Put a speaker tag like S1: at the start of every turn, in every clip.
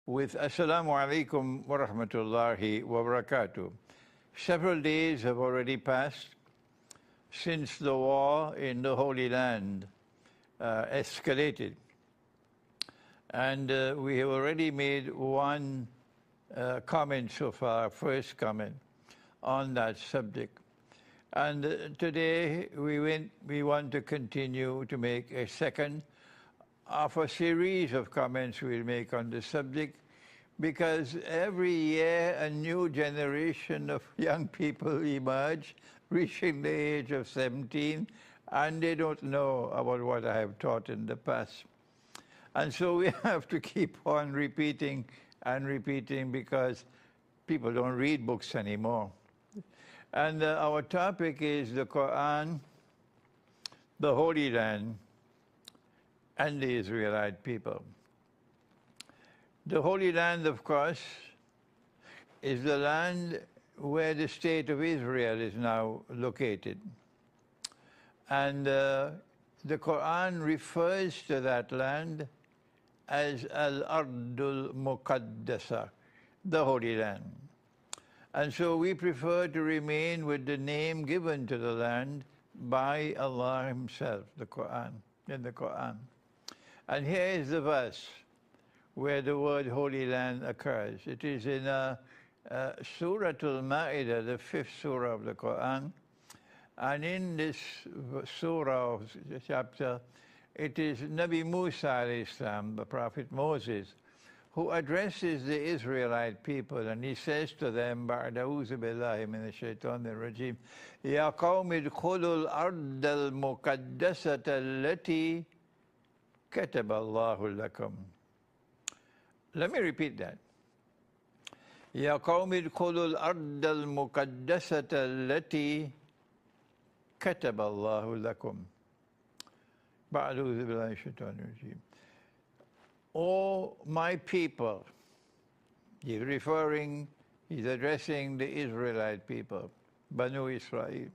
S1: with Assalamu alaikum wa rahmatullahi wa barakatuh. Several days have already passed since the war in the Holy Land escalated. And we have already made one comment so far, first comment on that subject. And today we want to continue to make a second of a series of comments we'll make on the subject, because every year a new generation of young people emerge, reaching the age of 17, and they don't know about what I have taught in the past. And so we have to keep on repeating and repeating, because people don't read books anymore. And our topic is the Quran, the Holy Land, and the Israelite people. The Holy Land, of course, is the land where the state of Israel is now located. And the Quran refers to that land as Al-Ardul Muqaddasa, the Holy Land. And so we prefer to remain with the name given to the land by Allah Himself, the Quran, in the Quran. And here is the verse where the word Holy Land occurs. It is in Surah Al-Ma'idah, the 5th surah of the Quran. And in this surah, chapter, it is Nabi Musa alayhi salam, the Prophet Moses, who addresses the Israelite people, and he says to them, بَعْدَ أَعُوذُ بِاللَّهِ مِنَ الشَّيْطَانِ الرَّجِيمِ يَا قَوْمِ ادْخُلُوا الْأَرْضَ الْمُقَدَّسَةَ الَّتِي كَتَبَ اللَّهُ لَكُمْ. Let me repeat that. يَا قَوْمِ ادْخُلُوا الْأَرْضَ الْمُقَدَّسَةَ الَّتِي كَتَبَ اللَّهُ لَكُمْ. بَعْدَ أَعُوذُ بِاللَّهِ مِنَ الشَّيْطَانِ الرَّجِيمِ. O my people, he's addressing the Israelite people, Banu Israel.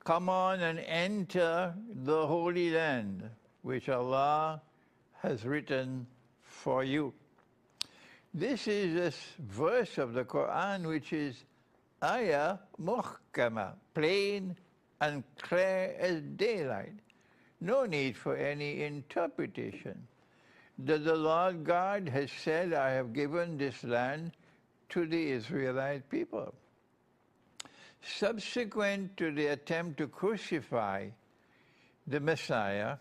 S1: Come on and enter the Holy Land, which Allah has written for you. This is a verse of the Quran which is ayah muhkama, plain and clear as daylight. No need for any interpretation. The Lord God has said, I have given this land to the Israelite people. Subsequent to the attempt to crucify the Messiah,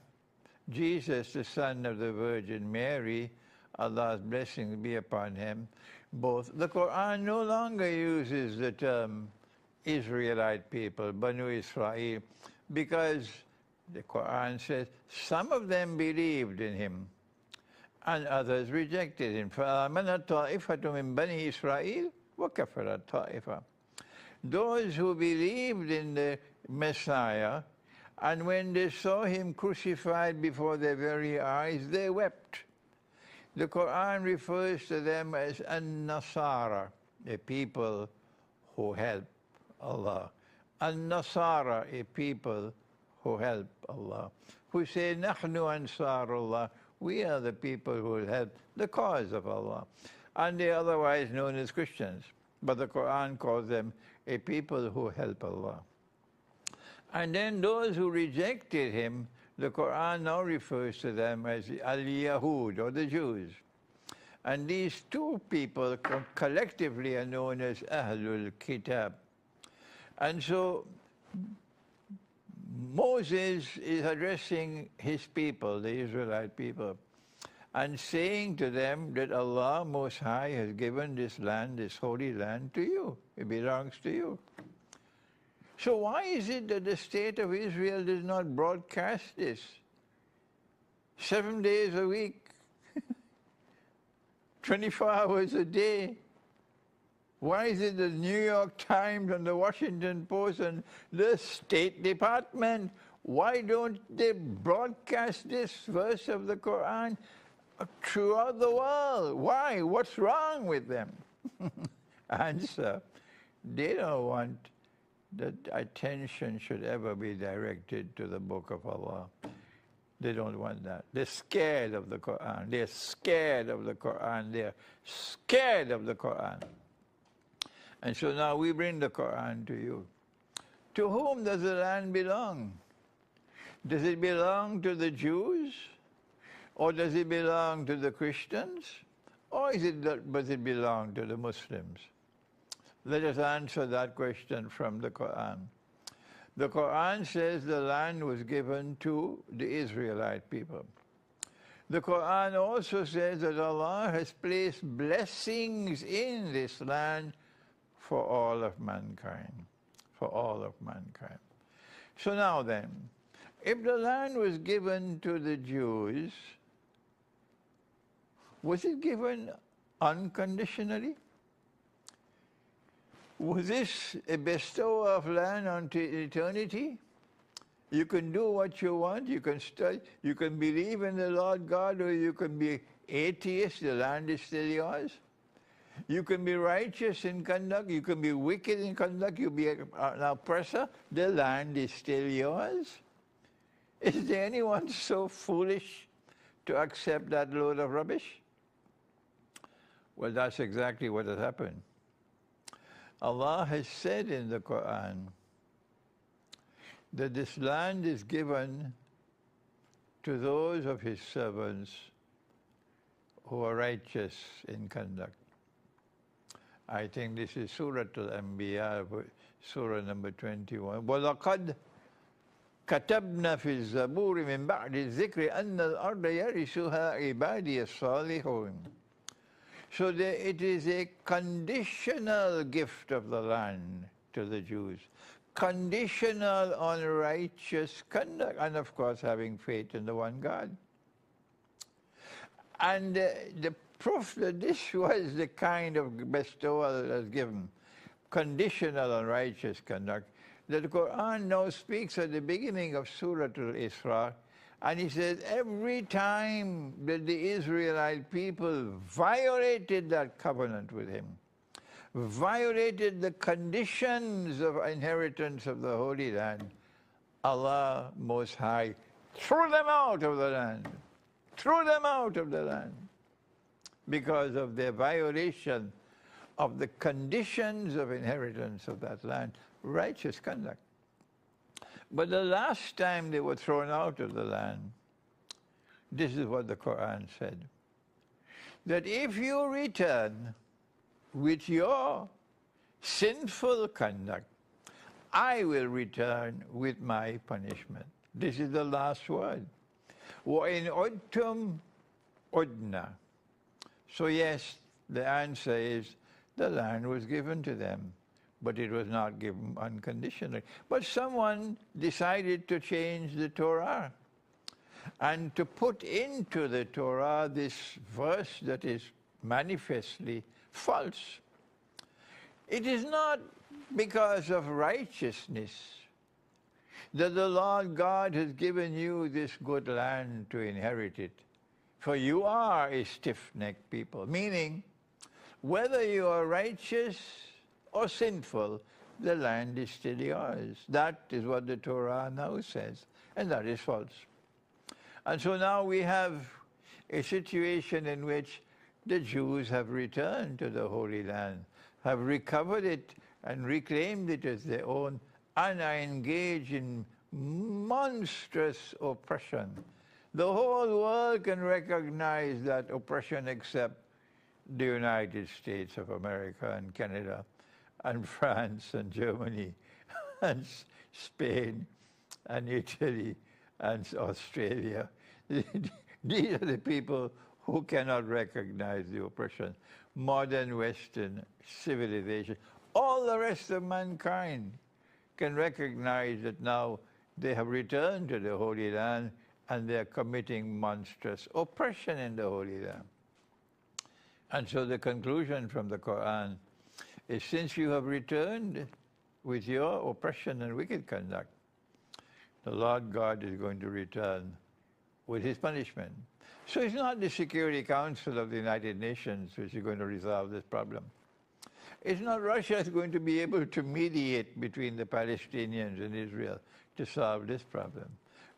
S1: Jesus, the son of the Virgin Mary, Allah's blessings be upon him, the Quran no longer uses the term Israelite people, Banu Israel, because the Quran says some of them believed in him and others rejected him. فَآمَنَتْ طَائِفَةٌ مِّن بَنِي إِسْرَائِيلَ وَكَفَرَتْ طَائِفَةٌ. Those who believed in the Messiah, and when they saw him crucified before their very eyes, they wept. The Quran refers to them as An-Nasara, a people who help Allah. An-Nasara, a people who help Allah, who say, نَحْنُ أَنصَارُ اللَّهِ, we are the people who will help the cause of Allah. And they are otherwise known as Christians, but the Quran calls them a people who help Allah. And then those who rejected him, the Quran now refers to them as al-Yahud, or the Jews. And these two people collectively are known as Ahlul Kitab. And so Moses is addressing his people, the Israelite people, and saying to them that Allah Most High has given this land, this holy land, to you. It belongs to you. So why is it that the state of Israel does not broadcast this 7 days a week, 24 hours a day? Why is it the New York Times and the Washington Post and the State Department, why don't they broadcast this verse of the Quran throughout the world? Why? What's wrong with them? Answer, they don't want that attention should ever be directed to the Book of Allah. They don't want that. They're scared of the Quran. They're scared of the Quran. They're scared of the Quran. And so now we bring the Quran to you. To whom does the land belong? Does it belong to the Jews? Or does it belong to the Christians? Or does it belong to the Muslims? Let us answer that question from the Quran. The Quran says the land was given to the Israelite people. The Quran also says that Allah has placed blessings in this land for all of mankind. For all of mankind. So now then, if the land was given to the Jews, was it given unconditionally? Was this a bestowal of land unto eternity? You can do what you want, you can study, you can believe in the Lord God, or you can be atheist, the land is still yours. You can be righteous in conduct, you can be wicked in conduct, you be an oppressor, the land is still yours. Is there anyone so foolish to accept that load of rubbish? Well, that's exactly what has happened. Allah has said in the Quran that this land is given to those of His servants who are righteous in conduct. I think this is Surah Al-Anbiya, Surah number 21. وَلَقَدْ كَتَبْنَا فِي الزَّبُورِ مِنْ بَعْدِ الذِّكْرِ أَنَّ الْأَرْضَ يَرِثُهَا عِبَادِيَ الصَّالِحُونَ. So it is a conditional gift of the land to the Jews. Conditional on righteous conduct, and of course having faith in the one God. And the proof that this was the kind of bestowal that was given, conditional on righteous conduct, that the Quran now speaks at the beginning of Surah Al-Isra, and he says every time that the Israelite people violated that covenant with him, violated the conditions of inheritance of the Holy Land, Allah Most High threw them out of the land, threw them out of the land because of their violation of the conditions of inheritance of that land, righteous conduct. But the last time they were thrown out of the land, this is what the Quran said, that if you return with your sinful conduct, I will return with my punishment. This is the last word. وَإِنْ عُدْتُمْ عُدْنَا. So yes, the answer is the land was given to them, but it was not given unconditionally. But someone decided to change the Torah and to put into the Torah this verse that is manifestly false. It is not because of righteousness that the Lord God has given you this good land to inherit it. For you are a stiff-necked people, meaning whether you are righteous or sinful, the land is still yours. That is what the Torah now says, and that is false. And so now we have a situation in which the Jews have returned to the Holy Land, have recovered it and reclaimed it as their own, and are engaged in monstrous oppression. The whole world can recognize that oppression except the United States of America and Canada and France and Germany and Spain and Italy and Australia. These are the people who cannot recognize the oppression. Modern Western civilization. All the rest of mankind can recognize that now they have returned to the Holy Land and they are committing monstrous oppression in the Holy Land. And so the conclusion from the Quran is, since you have returned with your oppression and wicked conduct, the Lord God is going to return with His punishment. So it's not the Security Council of the United Nations which is going to resolve this problem. It's not Russia is going to be able to mediate between the Palestinians and Israel to solve this problem.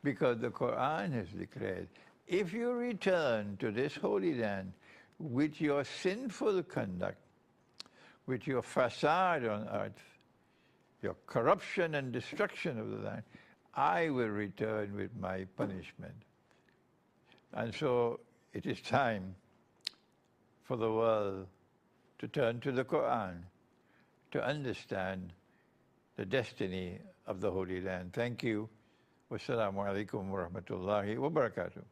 S1: because the Quran has declared, if you return to this holy land with your sinful conduct, with your facade on earth, your corruption and destruction of the land, I will return with my punishment. And so it is time for the world to turn to the Quran to understand the destiny of the Holy Land. Thank you. Wassalamu alaikum wa rahmatullahi wa barakatuh.